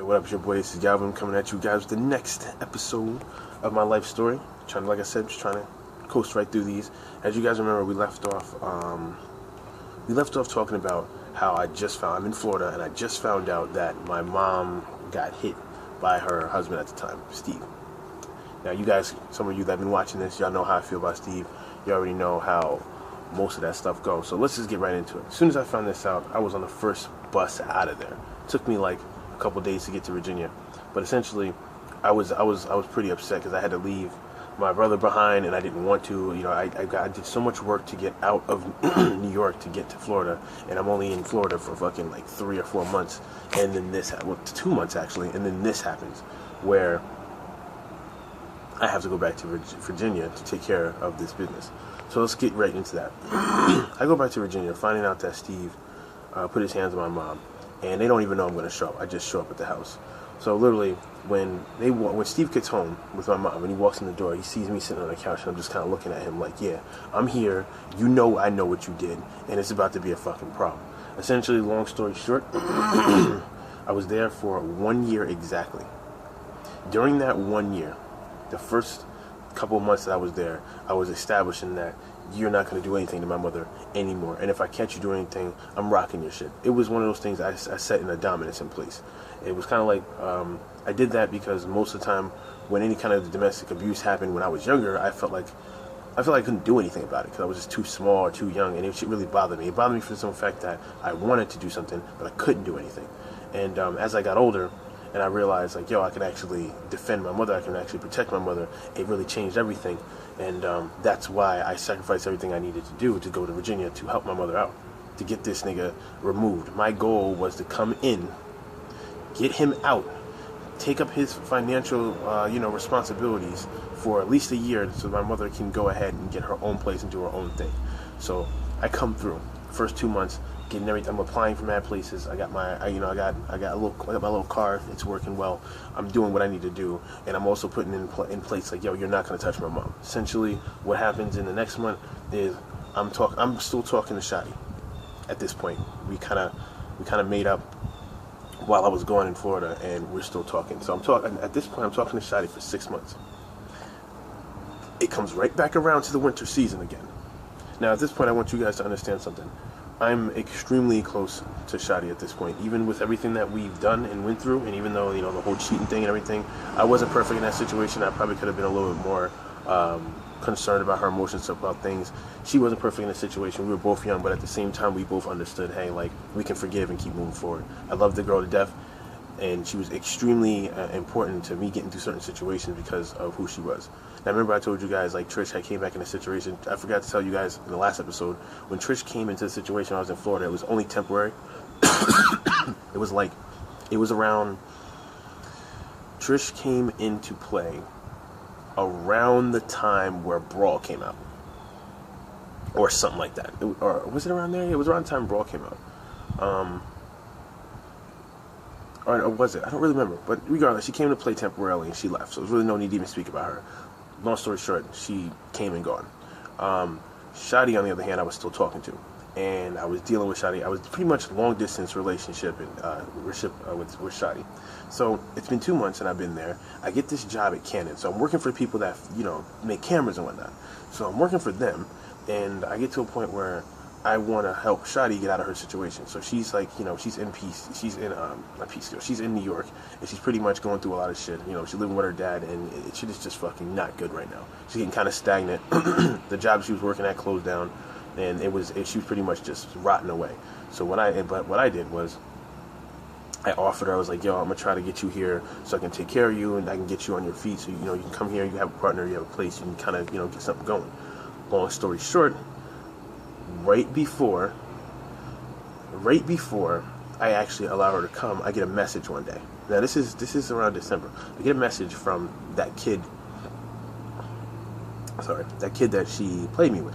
Yo, what up? It's your boy, this is Galvin, coming at you guys with the next episode of my life story. Like I said, just trying to coast right through these. As you guys remember, we left off talking about how I'm in Florida, and I just found out that my mom got hit by her husband at the time, Steve. Now, you guys, some of you that have been watching this, y'all know how I feel about Steve. You already know how most of that stuff goes. So let's just get right into it. As soon as I found this out, I was on the first bus out of there. It took me like a couple days to get to Virginia, but essentially I was pretty upset because I had to leave my brother behind, and I didn't want to. You know, I did so much work to get out of New York to get to Florida, and I'm only in Florida for fucking like 3 or 4 months, and then 2 months actually, and then this happens where I have to go back to Virginia to take care of this business. So let's get right into that. I go back to Virginia, finding out that Steve put his hands on my mom, and they don't even know I'm going to show up. I just show up at the house. So literally, when Steve gets home with my mom, when he walks in the door, he sees me sitting on the couch, and I'm just kind of looking at him like, yeah, I'm here. You know I know what you did, and it's about to be a fucking problem. Essentially, long story short, I was there for 1 year exactly. During that 1 year, the first couple of months that I was there, I was establishing that you're not going to do anything to my mother anymore, and if I catch you doing anything, I'm rocking your shit. It was one of those things I set in a dominance in place. It was kind of like I did that because most of the time when any kind of domestic abuse happened when I was younger, I felt like I couldn't do anything about it because I was just too small or too young, and it shit really bothered me. It bothered me for the simple fact that I wanted to do something, but I couldn't do anything. And as I got older, and I realized, like, yo, I can actually defend my mother, I can actually protect my mother, it really changed everything. And that's why I sacrificed everything I needed to do to go to Virginia to help my mother out, to get this nigga removed. My goal was to come in, get him out, take up his financial, responsibilities for at least a year so my mother can go ahead and get her own place and do her own thing. So I come through. First 2 months, getting everything. I'm applying for mad places. I got my, I got my little car. It's working well. I'm doing what I need to do, and I'm also putting in place like, yo, you're not gonna touch my mom. Essentially, what happens in the next month is I'm still talking to Shoddy. At this point, we kind of made up while I was gone in Florida, and we're still talking. So at this point, I'm talking to Shoddy for 6 months. It comes right back around to the winter season again. Now, at this point, I want you guys to understand something. I'm extremely close to Shoddy at this point, even with everything that we've done and went through, and even though, the whole cheating thing and everything, I wasn't perfect in that situation. I probably could have been a little bit more concerned about her emotions about things. She wasn't perfect in the situation. We were both young, but at the same time, we both understood, hey, like, we can forgive and keep moving forward. I love the girl to death, and she was extremely important to me getting through certain situations because of who she was. Now, remember I told you guys, like, Trish had came back in a situation. I forgot to tell you guys in the last episode, when Trish came into the situation when I was in Florida, it was only temporary. It was around, Trish came into play around the time where Brawl came out. Or something like that. Or was it around there? Yeah, it was around the time Brawl came out. Or was it? I don't really remember. But regardless, she came to play temporarily and she left. So there's really no need to even speak about her. Long story short, she came and gone. Shoddy, on the other hand, I was still talking to. And I was dealing with Shoddy. I was pretty much long-distance relationship with Shoddy. So it's been 2 months and I've been there. I get this job at Canon. So I'm working for people that, make cameras and whatnot. So I'm working for them. And I get to a point where I want to help Shoddy get out of her situation. So she's like, she's in she's in New York, and she's pretty much going through a lot of shit. She's living with her dad, and shit is just fucking not good right now. She's getting kind of stagnant. The job she was working at closed down, and she was pretty much just rotting away. So what I did was, I offered her, I was like, yo, I'm going to try to get you here so I can take care of you, and I can get you on your feet, so, you can come here, you have a partner, you have a place, you can kind of, get something going. Long story short, right before I actually allow her to come, I get a message one day. Now this is around December. I get a message from that kid that she played me with.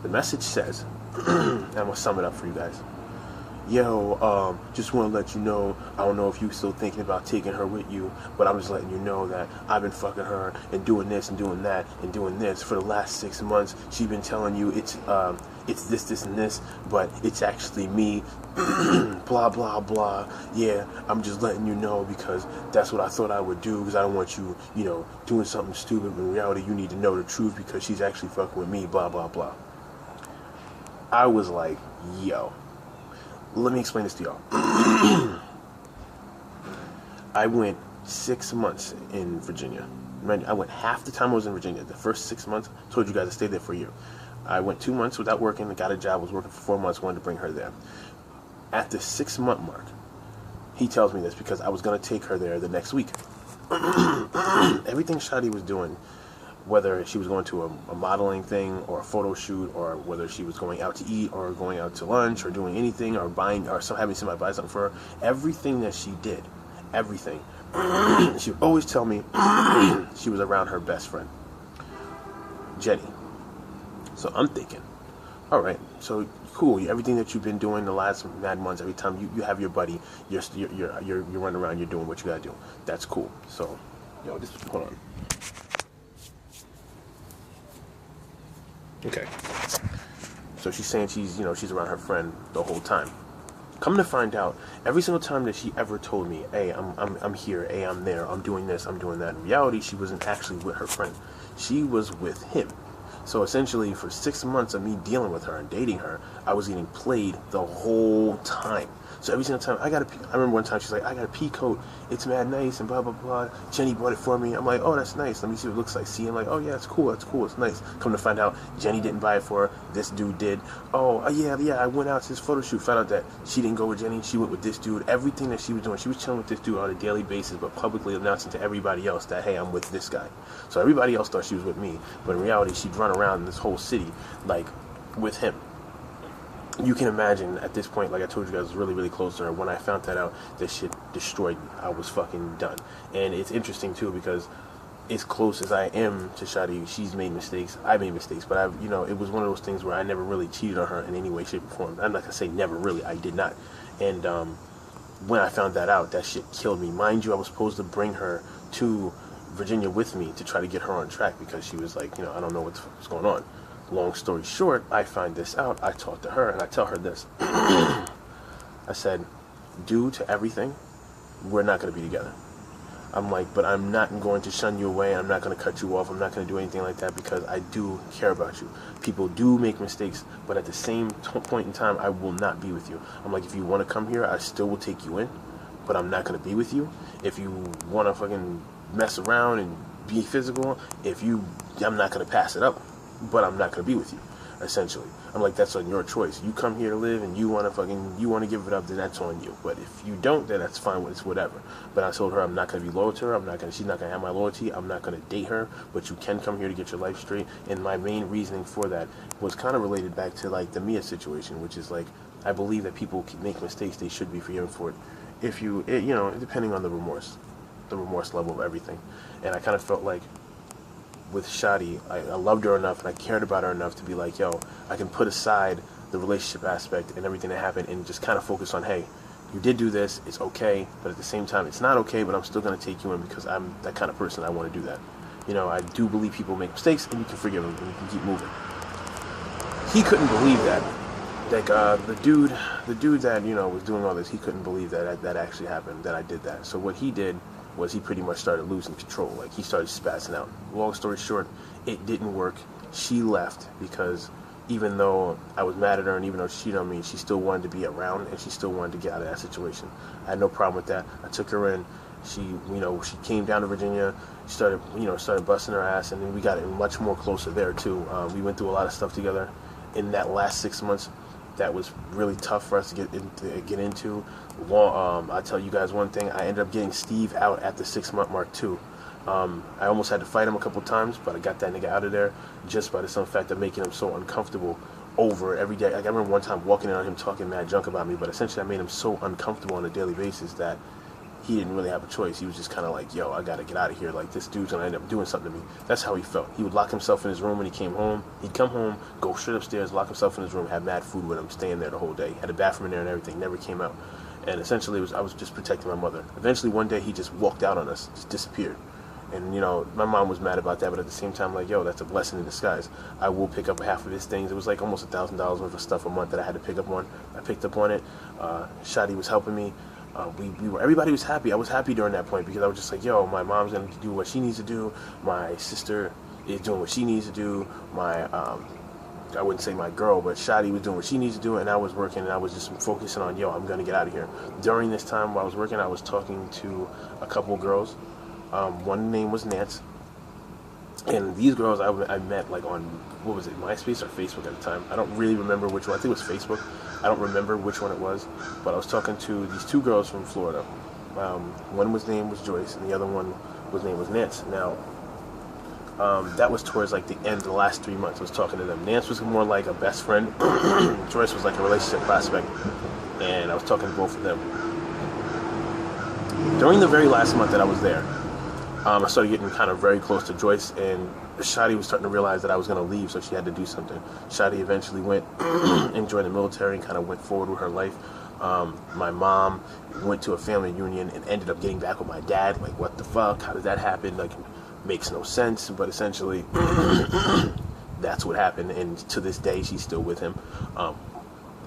The message says, I'm gonna sum it up for you guys. Yo, just want to let you know, I don't know if you still thinking about taking her with you, but I'm just letting you know that I've been fucking her and doing this and doing that and doing this for the last 6 months. She's been telling you it's this, this, and this, but it's actually me, blah, blah, blah. Yeah, I'm just letting you know because that's what I thought I would do because I don't want you, you know, doing something stupid. But in reality, you need to know the truth because she's actually fucking with me, blah, blah, blah. I was like, yo, let me explain this to y'all. I went 6 months in Virginia. I went half the time I was in Virginia. The first 6 months, I told you guys I stayed there for a year. I went 2 months without working, got a job, was working for 4 months, wanted to bring her there. At the 6 month mark, he tells me this because I was going to take her there the next week. Everything Shoddy was doing, whether she was going to a modeling thing or a photo shoot, or whether she was going out to eat or going out to lunch or doing anything or buying or having somebody buy something for her, everything that she did, everything, she would always tell me she was around her best friend, Jenny. So I'm thinking, all right, so cool. Everything that you've been doing the last mad months, every time you have your buddy, you're running around, you're doing what you gotta do. That's cool. So, yo, hold on. Okay. So she's saying she's around her friend the whole time. Come to find out, every single time that she ever told me, hey, I'm here, hey, I'm there, I'm doing this, I'm doing that, in reality, she wasn't actually with her friend. She was with him. So essentially, for 6 months of me dealing with her and dating her, I was getting played the whole time. So every single time, I remember one time she's like, I got a pea coat, it's mad nice, and blah, blah, blah. Jenny bought it for me. I'm like, oh, that's nice. Let me see what it looks like. See, I'm like, oh, yeah, it's cool, it's nice. Come to find out, Jenny didn't buy it for her. This dude did. Oh, yeah, I went out to this photo shoot, found out that she didn't go with Jenny. She went with this dude. Everything that she was doing, she was chilling with this dude on a daily basis, but publicly announcing to everybody else that, hey, I'm with this guy. So everybody else thought she was with me, but in reality, she'd run around this whole city, like, with him. You can imagine at this point, like I told you guys, I was really, really close to her. When I found that out, this shit destroyed me. I was fucking done. And it's interesting too because as close as I am to Shoddy, she's made mistakes. I made mistakes, but it was one of those things where I never really cheated on her in any way, shape, or form. I'm not gonna say never really. I did not. And when I found that out, that shit killed me. Mind you, I was supposed to bring her to Virginia with me to try to get her on track because she was like, I don't know what's going on. Long story short, I find this out. I talk to her and I tell her this. I said, due to everything, we're not going to be together. I'm like, but I'm not going to shun you away. I'm not going to cut you off. I'm not going to do anything like that because I do care about you. People do make mistakes, but at the same point in time, I will not be with you. I'm like, if you want to come here, I still will take you in, but I'm not going to be with you. If you want to fucking mess around and be physical, I'm not going to pass it up. But I'm not going to be with you, essentially. I'm like, that's on your choice. You come here to live and you want to give it up, then that's on you. But if you don't, then that's fine. It's whatever. But I told her I'm not going to be loyal to her. She's not going to have my loyalty. I'm not going to date her. But you can come here to get your life straight. And my main reasoning for that was kind of related back to like the Mia situation, which is like, I believe that people can make mistakes. They should be forgiven for it. Depending on the remorse level of everything. And I kind of felt like, with Shoddy, I loved her enough and I cared about her enough to be like, yo, I can put aside the relationship aspect and everything that happened and just kind of focus on, hey, you did do this, it's okay, but at the same time, it's not okay, but I'm still going to take you in because I'm that kind of person. I want to do that. I do believe people make mistakes and you can forgive them and you can keep moving. He couldn't believe that. Like, the dude that, was doing all this, he couldn't believe that actually happened, that I did that. So what he did was he pretty much started losing control. Like, he started spazzing out. Long story short, it didn't work. She left because even though I was mad at her and even though she cheated on me, she still wanted to be around and she still wanted to get out of that situation. I had no problem with that. I took her in. She came down to Virginia, started busting her ass, and then we got much more closer there too. We went through a lot of stuff together in that last 6 months. That was really tough for us to get into. I'll tell you guys one thing. I ended up getting Steve out at the 6 month mark too. I almost had to fight him a couple times, but I got that nigga out of there just by the simple fact of making him so uncomfortable over every day. Like, I remember one time walking in on him talking mad junk about me, but essentially I made him so uncomfortable on a daily basis that he didn't really have a choice. He was just kind of like, yo, I gotta get out of here. Like, this dude's gonna end up doing something to me. That's how he felt. He would lock himself in his room when he came home. He'd come home, go straight upstairs, lock himself in his room, have mad food with him, staying there the whole day. Had a bathroom in there and everything, never came out. And essentially I was just protecting my mother. Eventually one day he just walked out on us, just disappeared. And, you know, my mom was mad about that, but at the same time, like, yo, that's a blessing in disguise. I will pick up half of his things. It was like almost $1,000 worth of stuff a month that I had to pick up on. I picked up on it. Shoddy was helping me. Everybody was happy. I was happy during that point because I was just like, yo, my mom's going to do what she needs to do. My sister is doing what she needs to do. I wouldn't say my girl, but Shoddy was doing what she needs to do, and I was working, and I was just focusing on, yo, I'm going to get out of here. During this time while I was working, I was talking to a couple girls. One name was Nance, and these girls I met like on, what was it, MySpace or Facebook at the time? I don't really remember which one. I think it was Facebook. I don't remember which one it was, but I was talking to these two girls from Florida. One name was Joyce, and the other one name was Nance. Now, that was towards like the end of the last 3 months. I was talking to them. Nance was more like a best friend. Joyce was like a relationship prospect, and I was talking to both of them. During the very last month that I was there, I started getting kind of very close to Joyce, and Shoddy was starting to realize that I was going to leave, so she had to do something. Shoddy eventually went and joined the military and kind of went forward with her life. My mom went to a family reunion and ended up getting back with my dad. Like, what the fuck? How did that happen? Like, makes no sense, but essentially that's what happened, and to this day she's still with him.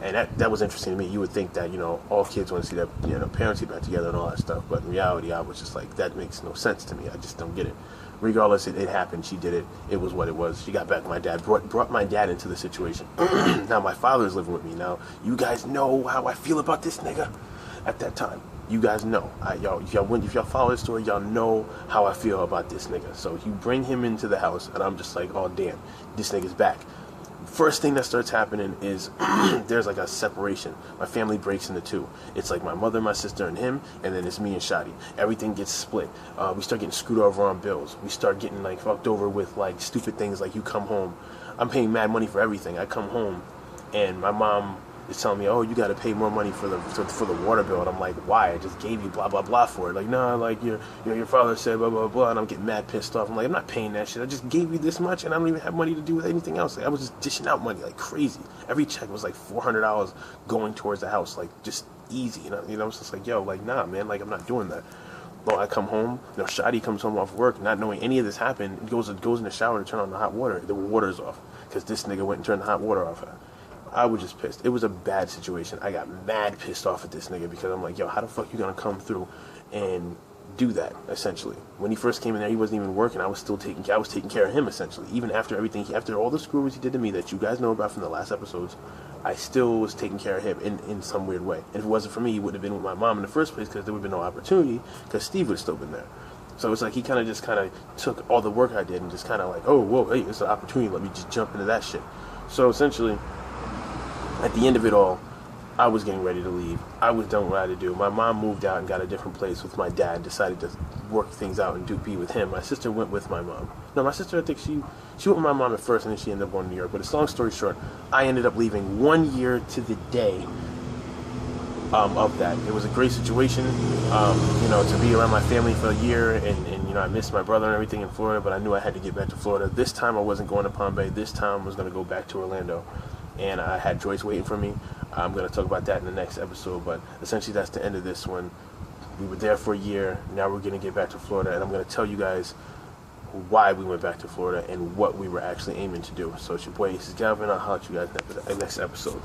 And that was interesting to me. You would think that, you know, all kids want to see their, you know, parents get back together and all that stuff, but in reality I was just like, that makes no sense to me. I just don't get it. Regardless, it happened. She did it. It was what it was. She got back with my dad, brought my dad into the situation. Now my father is living with me. Now you guys know how I feel about this nigga at that time. You guys know, if y'all follow this story, y'all know how I feel about this nigga. So you bring him into the house, and I'm just like, oh damn, this nigga's back. First thing that starts happening is there's like a separation. My family breaks into two. It's like my mother, my sister, and him, and then it's me and Shoddy. Everything gets split. We start getting screwed over on bills. We start getting like fucked over with like stupid things like you come home. I'm paying mad money for everything. I come home, and my mom is telling me, oh, you got to pay more money for the water bill. And I'm like, why? I just gave you blah blah blah for it. Like, nah, like your father said blah blah blah, and I'm getting mad pissed off. I'm like, I'm not paying that shit. I just gave you this much, and I don't even have money to do with anything else. Like, I was just dishing out money like crazy. Every check was like $400 going towards the house, like just easy. You know, I was just like, yo, like, nah, man, like I'm not doing that. Well, I come home, you know, Shoddy comes home off work, not knowing any of this happened, goes in the shower to turn on the hot water. The water's off because this nigga went and turned the hot water off. I was just pissed. It was a bad situation. I got mad pissed off at this nigga because I'm like, yo, how the fuck you gonna come through and do that, essentially? When he first came in there, he wasn't even working. I was taking care of him, essentially. Even after everything, after all the screws he did to me that you guys know about from the last episodes, I still was taking care of him in some weird way. And if it wasn't for me, he would have been with my mom in the first place because there would have been no opportunity because Steve would have still been there. So it's like he kind of took all the work I did and just kind of like, oh, whoa, hey, it's an opportunity. Let me just jump into that shit. So essentially, at the end of it all, I was getting ready to leave. I was done what I had to do. My mom moved out and got a different place with my dad, decided to work things out and be with him. My sister went with my mom. No, my sister, I think she went with my mom at first, and then she ended up going to New York. But it's long story short, I ended up leaving 1 year to the day of that. It was a great situation, you know, to be around my family for a year, and you know, I missed my brother and everything in Florida, but I knew I had to get back to Florida. This time I wasn't going to Palm Bay. This time I was going to go back to Orlando. And I had Joyce waiting for me. I'm going to talk about that in the next episode, but essentially that's the end of this one. We were there for a year. Now we're going to get back to Florida, and I'm going to tell you guys why we went back to Florida and what we were actually aiming to do. So it's your boy, this is Galvin. I'll holler at you guys in the next episode.